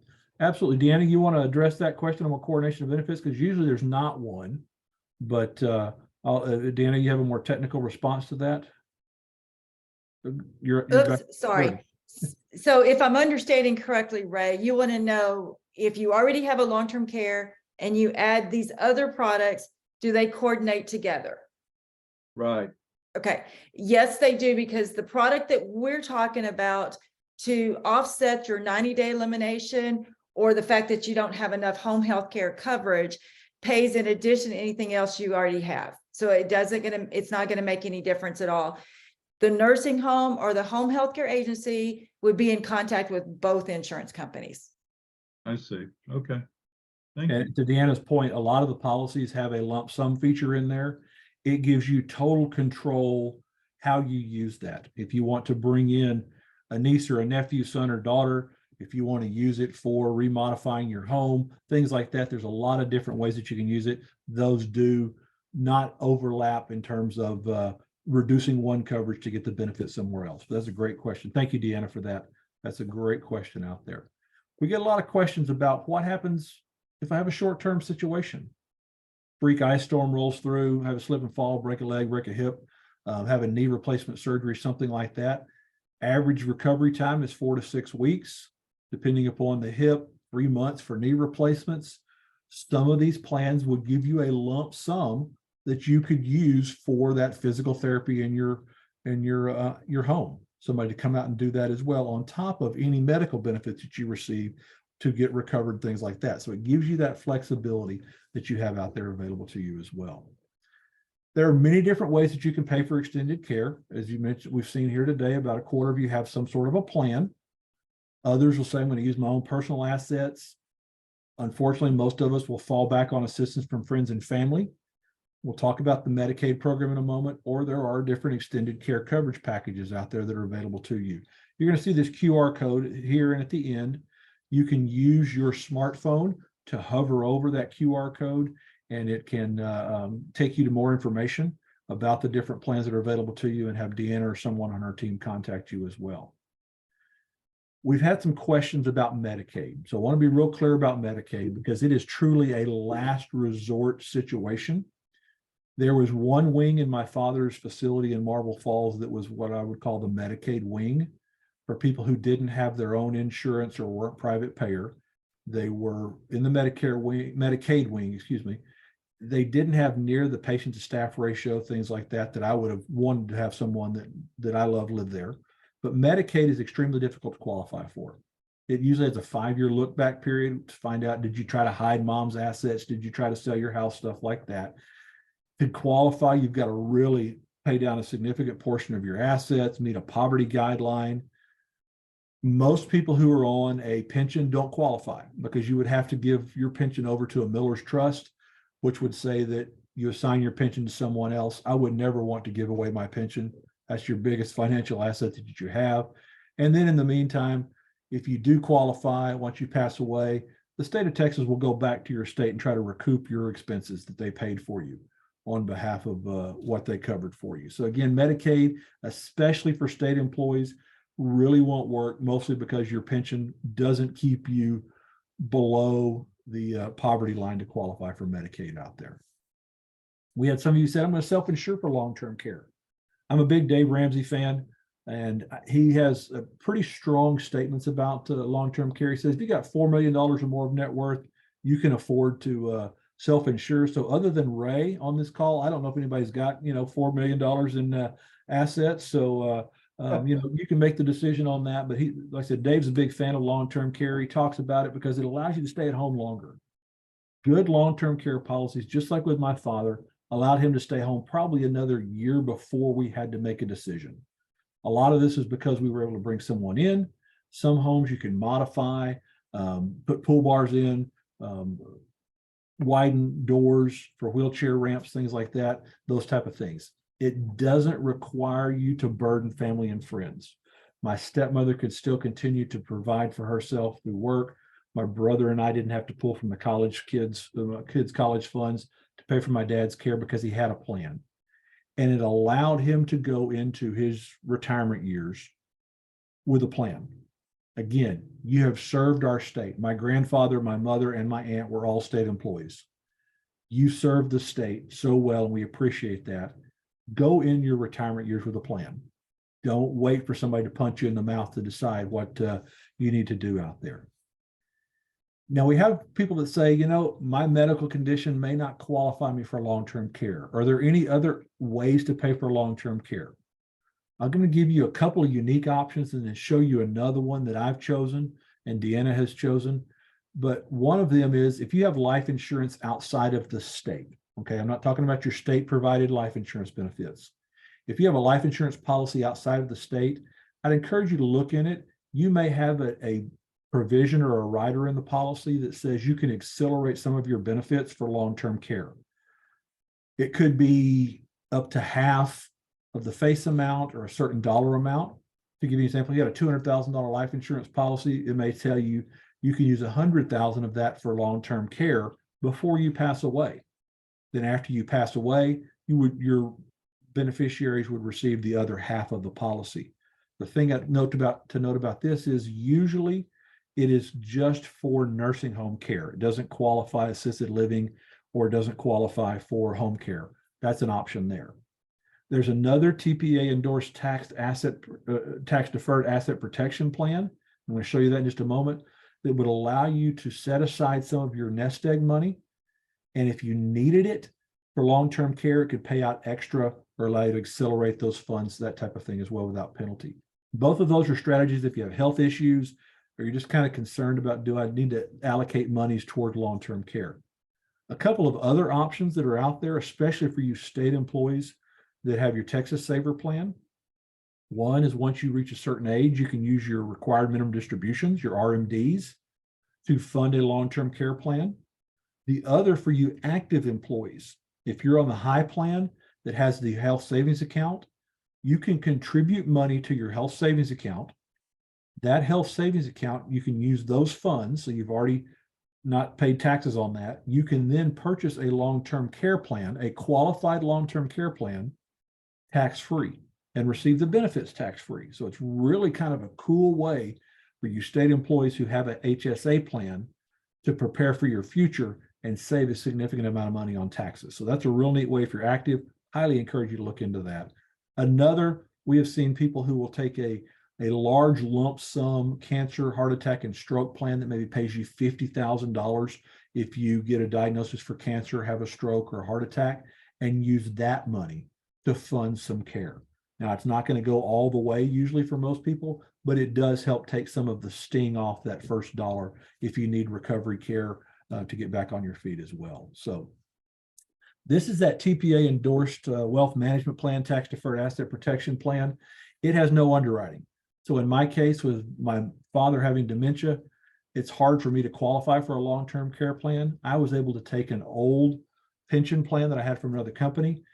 Speaker 1: absolutely. Deanna, you want to address that question on coordination of benefits? Because usually there's not one, but Deanna, you have a more technical response to that?
Speaker 4: Oops, sorry. So if I'm understanding correctly, Ray, you want to know if you already have a long-term care and you add these other products, do they coordinate together?
Speaker 2: Right.
Speaker 4: Okay. Yes, they do, because the product that we're talking about to offset your 90-day elimination or the fact that you don't have enough home health care coverage pays in addition to anything else you already have. So it's not going to make any difference at all. The nursing home or the home health care agency would be in contact with both insurance companies.
Speaker 2: I see. Okay. Thank you.
Speaker 1: And to Deanna's point, a lot of the policies have a lump sum feature in there. It gives you total control how you use that. If you want to bring in a niece or a nephew, son or daughter, if you want to use it for remodifying your home, things like that, there's a lot of different ways that you can use it. Those do not overlap in terms of reducing one coverage to get the benefit somewhere else. But that's a great question. Thank you, Deanna, for that That's a great question out there. We get a lot of questions about what happens if I have a short-term situation. Freak ice storm rolls through, have a slip and fall, break a leg, break a hip, have a knee replacement surgery, something like that. Average recovery time is 4 to 6 weeks, depending upon the hip, 3 months for knee replacements. Some of these plans would give you a lump sum that you could use for that physical therapy in your home. Somebody to come out and do that as well, on top of any medical benefits that you receive to get recovered, things like that. So it gives you that flexibility that you have out there available to you as well. There are many different ways that you can pay for extended care. As you mentioned, we've seen here today, about a quarter of you have some sort of a plan. Others will say, I'm going to use my own personal assets. Unfortunately, most of us will fall back on assistance from friends and family. We'll talk about the Medicaid program in a moment, or there are different extended care coverage packages out there that are available to you. You're going to see this QR code here and at the end. You can use your smartphone to hover over that QR code, and it can take you to more information about the different plans that are available to you, and have Deanna or someone on our team contact you as well. We've had some questions about Medicaid. So I want to be real clear about Medicaid, because it is truly a last resort situation. There was one wing in my father's facility in Marble Falls that was what I would call the Medicaid wing, for people who didn't have their own insurance or weren't private payer. They were in the Medicaid wing, excuse me. They didn't have near the patient to staff ratio, things like that, that I would have wanted to have someone that I love live there. But Medicaid is extremely difficult to qualify for. It usually has a 5-year look back period to find out, did you try to hide mom's assets? Did you try to sell your house? Stuff like that. To qualify, you've got to really pay down a significant portion of your assets, meet a poverty guideline. Most people who are on a pension don't qualify, because you would have to give your pension over to a Miller's Trust, which would say that you assign your pension to someone else. I would never want to give away my pension. That's your biggest financial asset that you have. And then in the meantime, if you do qualify, once you pass away, the state of Texas will go back to your state and try to recoup your expenses that they paid for you on behalf of what they covered for you. So again, Medicaid, especially for state employees, really won't work, mostly because your pension doesn't keep you below the poverty line to qualify for Medicaid out there. We had some of you said, I'm going to self-insure for long-term care. I'm a big Dave Ramsey fan, and he has pretty strong statements about long-term care. He says, if you got $4 million or more of net worth, you can afford to self-insure. So other than Ray on this call, I don't know if anybody's got, $4 million in assets. So, you can make the decision on that. But he, like I said, Dave's a big fan of long-term care. He talks about it because it allows you to stay at home longer. Good long-term care policies, just like with my father, allowed him to stay home probably another year before we had to make a decision. A lot of this is because we were able to bring someone in. Some homes you can modify, put pool bars in, widen doors for wheelchair ramps, things like that, those type of things. It doesn't require you to burden family and friends. My stepmother could still continue to provide for herself through work. My brother and I didn't have to pull from the college kids' college funds to pay for my dad's care because he had a plan. And it allowed him to go into his retirement years with a plan. Again, you have served our state. My grandfather, my mother, and my aunt were all state employees. You served the state so well, and we appreciate that. Go in your retirement years with a plan. Don't wait for somebody to punch you in the mouth to decide what you need to do out there. Now, we have people that say, my medical condition may not qualify me for long-term care. Are there any other ways to pay for long-term care? I'm going to give you a couple of unique options and then show you another one that I've chosen and Deanna has chosen. But one of them is if you have life insurance outside of the state. Okay, I'm not talking about your state provided life insurance benefits. If you have a life insurance policy outside of the state, I'd encourage you to look in it. You may have a provision or a rider in the policy that says you can accelerate some of your benefits for long-term care. It could be up to half of the face amount or a certain dollar amount. To give you an example, you got a $200,000 life insurance policy. It may tell you you can use $100,000 of that for long-term care before you pass away. Then after you pass away, your beneficiaries would receive the other half of the policy. The thing to note about this is usually it is just for nursing home care. It doesn't qualify assisted living or it doesn't qualify for home care. That's an option there. There's another TPEA endorsed tax deferred asset protection plan. I'm going to show you that in just a moment. That would allow you to set aside some of your nest egg money. And if you needed it for long-term care, it could pay out extra or allow you to accelerate those funds, that type of thing as well without penalty. Both of those are strategies if you have health issues or you're just kind of concerned about, do I need to allocate monies toward long-term care? A couple of other options that are out there, especially for you state employees that have your Texas Saver plan. One is once you reach a certain age, you can use your required minimum distributions, your RMDs, to fund a long-term care plan. The other for you active employees, if you're on the high plan that has the health savings account, you can contribute money to your health savings account. That health savings account, you can use those funds, so you've already not paid taxes on that. You can then purchase a long-term care plan, a qualified long-term care plan, tax-free, and receive the benefits tax-free. So it's really kind of a cool way for you state employees who have an HSA plan to prepare for your future and save a significant amount of money on taxes. So that's a real neat way if you're active. Highly encourage you to look into that. Another, we have seen people who will take a large lump sum cancer, heart attack, and stroke plan that maybe pays you $50,000 if you get a diagnosis for cancer, have a stroke or a heart attack, and use that money to fund some care. Now, it's not going to go all the way usually for most people, but it does help take some of the sting off that first dollar if you need recovery care to get back on your feet as well. So this is that TPEA endorsed wealth management plan, tax deferred asset protection plan. It has no underwriting. So in my case, with my father having dementia, it's hard for me to qualify for a long-term care plan. I was able to take an old pension plan that I had from another company,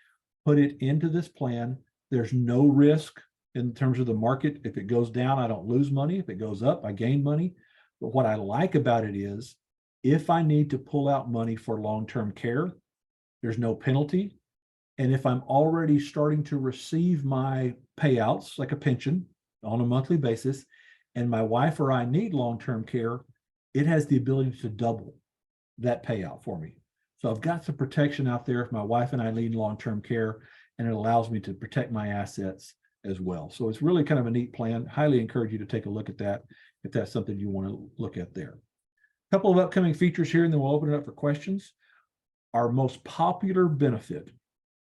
Speaker 1: put it into this plan. There's no risk in terms of the market. If it goes down, I don't lose money. If it goes up, I gain money. But what I like about it is if I need to pull out money for long-term care, there's no penalty. And if I'm already starting to receive my payouts, like a pension on a monthly basis, and my wife or I need long-term care, it has the ability to double that payout for me. So I've got some protection out there if my wife and I need long-term care, and it allows me to protect my assets as well. So it's really kind of a neat plan. Highly encourage you to take a look at that if that's something you want to look at there. A couple of upcoming features here, and then we'll open it up for questions. Our most popular benefit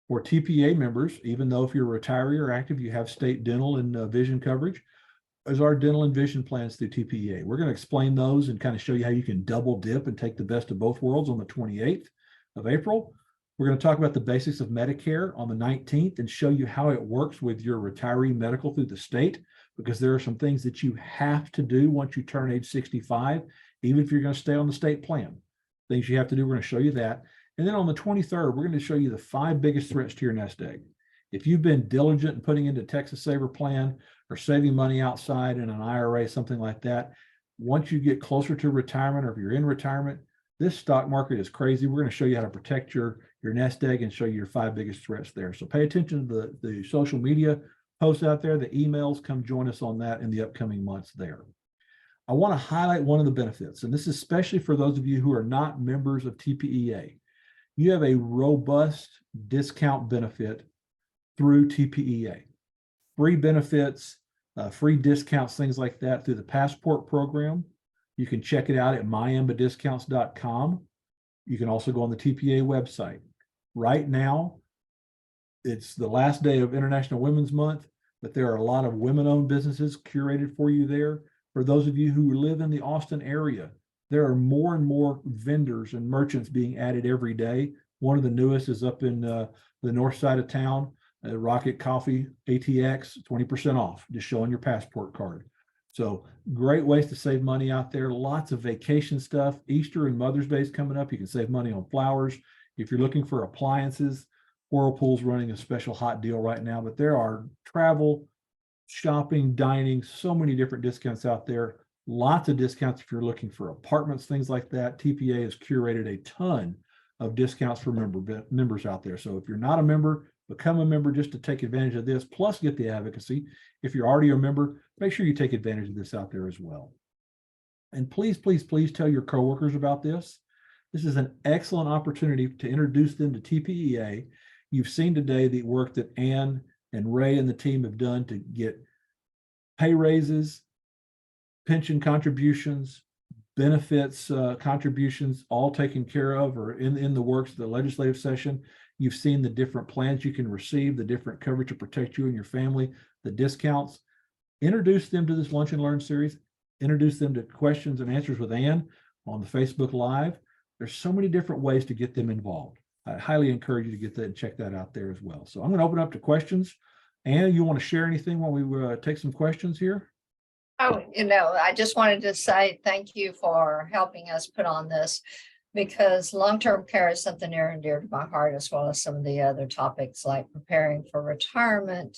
Speaker 1: for TPEA members, even though if you're a retiree or active, you have state dental and vision coverage, is our dental and vision plans through TPEA. We're going to explain those and kind of show you how you can double dip and take the best of both worlds on the 28th of April. We're going to talk about the basics of Medicare on the 19th and show you how it works with your retiree medical through the state, because there are some things that you have to do once you turn age 65, even if you're going to stay on the state plan. Things you have to do, we're going to show you that. And then on the 23rd, we're going to show you the 5 biggest threats to your nest egg. If you've been diligent in putting into Texas Saver plan or saving money outside in an IRA, something like that, once you get closer to retirement or if you're in retirement, this stock market is crazy. We're going to show you how to protect your nest egg and show you your 5 biggest threats there. So pay attention to the social media posts out there, the emails. Come join us on that in the upcoming months there. I want to highlight one of the benefits, and this is especially for those of you who are not members of TPEA. You have a robust discount benefit through TPEA. Free benefits, free discounts, things like that through the Passport program. You can check it out at myambadiscounts.com. You can also go on the TPEA website. Right now, it's the last day of International Women's Month, but there are a lot of women-owned businesses curated for you there. For those of you who live in the Austin area, there are more and more vendors and merchants being added every day. One of the newest is up in the north side of town, Rocket Coffee ATX, 20% off, just showing your Passport card. So great ways to save money out there. Lots of vacation stuff. Easter and Mother's Day is coming up. You can save money on flowers. If you're looking for appliances, Whirlpool's running a special hot deal right now, but there are travel, shopping, dining, so many different discounts out there. Lots of discounts if you're looking for apartments, things like that. TPEA has curated a ton of discounts for members out there. So if you're not a member, become a member just to take advantage of this, plus get the advocacy. If you're already a member, make sure you take advantage of this out there as well. And please, please, please tell your coworkers about this. This is an excellent opportunity to introduce them to TPEA. You've seen today the work that Ann and Ray and the team have done to get pay raises, pension contributions, benefits contributions all taken care of or in the works of the legislative session. You've seen the different plans you can receive, the different coverage to protect you and your family, the discounts. Introduce them to this Lunch and Learn series. Introduce them to questions and answers with Ann on the Facebook Live. There's so many different ways to get them involved. I highly encourage you to get that and check that out there as well. So I'm going to open up to questions. Ann, you want to share anything while we take some questions here?
Speaker 3: Oh, I just wanted to say thank you for helping us put on this, because long-term care is something near and dear to my heart, as well as some of the other topics like preparing for retirement,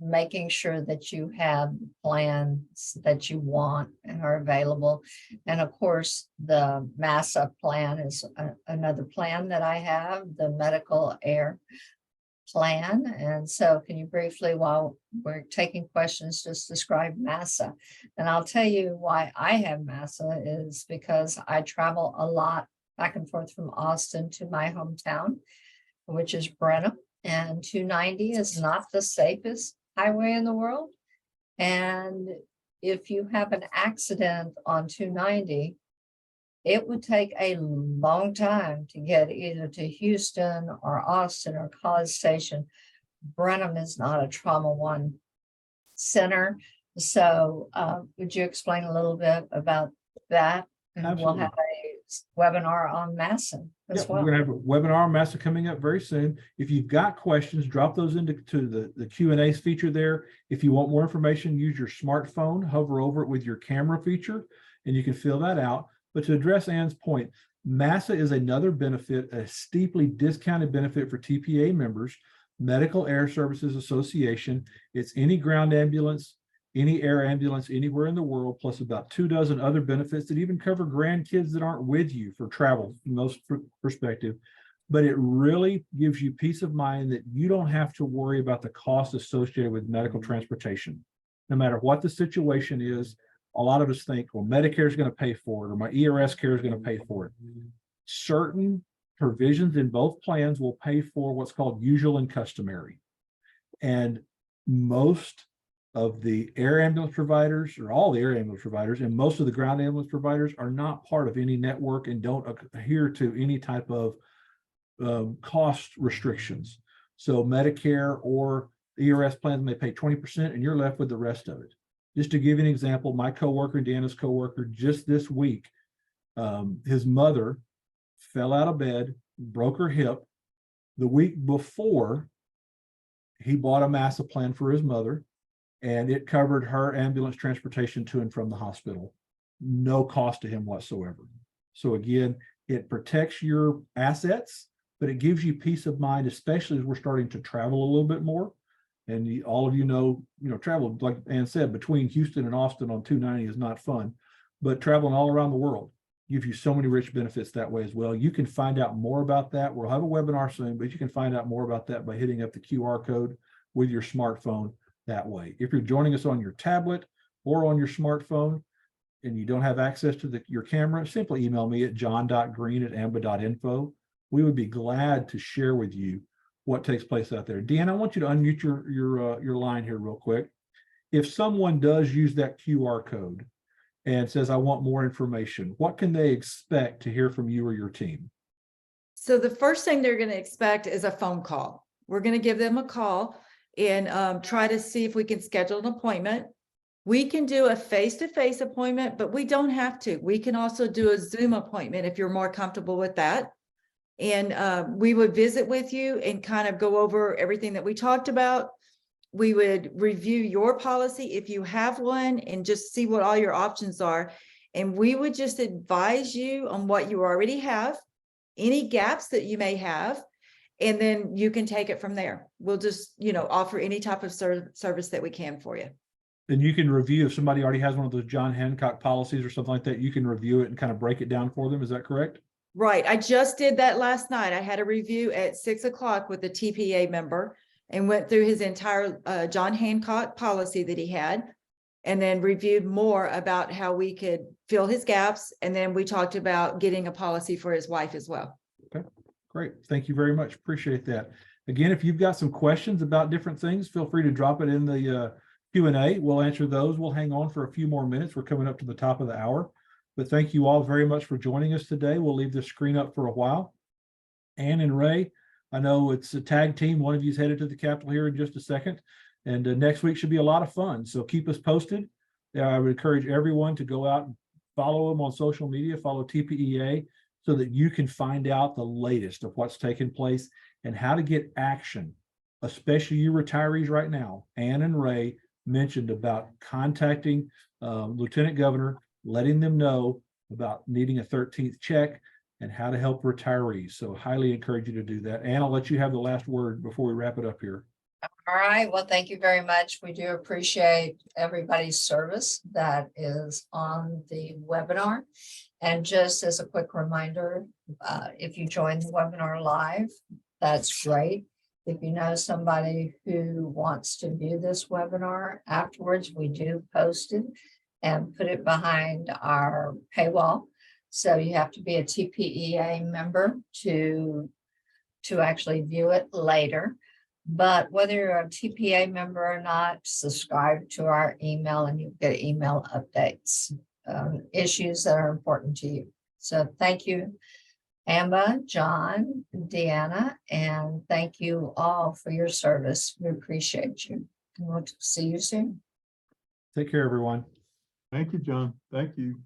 Speaker 3: making sure that you have plans that you want and are available. And of course, the MASA plan is another plan that I have, the medical air plan. And so can you briefly, while we're taking questions, just describe MASA? And I'll tell you why I have MASA is because I travel a lot back and forth from Austin to my hometown, which is Brenham, and 290 is not the safest highway in the world. And if you have an accident on 290, it would take a long time to get either to Houston or Austin or College Station. Brenham is not a trauma one center. So would you explain a little bit about that? And
Speaker 1: Absolutely.
Speaker 3: we'll have a webinar on MASA as well.
Speaker 1: We're going to have a webinar on MASA coming up very soon. If you've got questions, drop those into the Q&A feature there. If you want more information, use your smartphone, hover over it with your camera feature, and you can fill that out. But to address Ann's point, MASA is another benefit, a steeply discounted benefit for TPA members, Medical Air Services Association. It's any ground ambulance, any air ambulance anywhere in the world, plus about 24 other benefits that even cover grandkids that aren't with you for travel from those perspective. But it really gives you peace of mind that you don't have to worry about the cost associated with medical transportation. No matter what the situation is, a lot of us think, well, Medicare is going to pay for it, or my ERS care is going to pay for it. Certain provisions in both plans will pay for what's called usual and customary. And most of the air ambulance providers, or all the air ambulance providers, and most of the ground ambulance providers are not part of any network and don't adhere to any type of cost restrictions. So Medicare or ERS plans may pay 20% and you're left with the rest of it. Just to give you an example, my coworker, Deanna's coworker, just this week, his mother fell out of bed, broke her hip. The week before, he bought a MASA plan for his mother, and it covered her ambulance transportation to and from the hospital. No cost to him whatsoever. So again, it protects your assets, but it gives you peace of mind, especially as we're starting to travel a little bit more. And all of you know, travel, like Ann said, between Houston and Austin on 290 is not fun, but traveling all around the world gives you so many rich benefits that way as well. You can find out more about that. We'll have a webinar soon, but you can find out more about that by hitting up the QR code with your smartphone that way. If you're joining us on your tablet or on your smartphone and you don't have access to your camera, simply email me at john.green@amba.info. We would be glad to share with you what takes place out there. Deanna, I want you to unmute your line here real quick. If someone does use that QR code and says, I want more information, what can they expect to hear from you or your team?
Speaker 4: So the first thing they're going to expect is a phone call. We're going to give them a call and try to see if we can schedule an appointment. We can do a face-to-face appointment, but we don't have to. We can also do a Zoom appointment if you're more comfortable with that. And we would visit with you and kind of go over everything that we talked about. We would review your policy if you have one and just see what all your options are. And we would just advise you on what you already have, any gaps that you may have, and then you can take it from there. We'll just, offer any type of service that we can for you.
Speaker 1: And you can review if somebody already has one of those John Hancock policies or something like that, you can review it and kind of break it down for them. Is that correct?
Speaker 4: Right, I just did that last night. I had a review at 6 o'clock with a TPA member and went through his entire John Hancock policy that he had. And then reviewed more about how we could fill his gaps. And then we talked about getting a policy for his wife as well.
Speaker 1: Great. Thank you very much. Appreciate that. Again, if you've got some questions about different things, feel free to drop it in the Q&A. We'll answer those. We'll hang on for a few more minutes. We're coming up to the top of the hour. But thank you all very much for joining us today. We'll leave the screen up for a while. Ann and Ray, I know it's a tag team. One of you's headed to the Capitol here in just a second. And next week should be a lot of fun. So keep us posted. I would encourage everyone to go out and follow them on social media, follow TPEA, so that you can find out the latest of what's taking place and how to get action, especially you retirees right now. Ann and Ray mentioned about contacting Lieutenant Governor, letting them know about needing a 13th check and how to help retirees. So highly encourage you to do that. Ann, I'll let you have the last word before we wrap it up here.
Speaker 3: All right, well, thank you very much. We do appreciate everybody's service that is on the webinar. And just as a quick reminder, if you join the webinar live, that's great. If you know somebody who wants to view this webinar afterwards, we do post it and put it behind our paywall. So you have to be a TPEA member to actually view it later. But whether you're a TPA member or not, subscribe to our email and you get email updates, issues that are important to you. So thank you, Amba, John, Deanna, and thank you all for your service. We appreciate you. And we'll see you soon.
Speaker 1: Take care, everyone.
Speaker 2: Thank you, John. Thank you.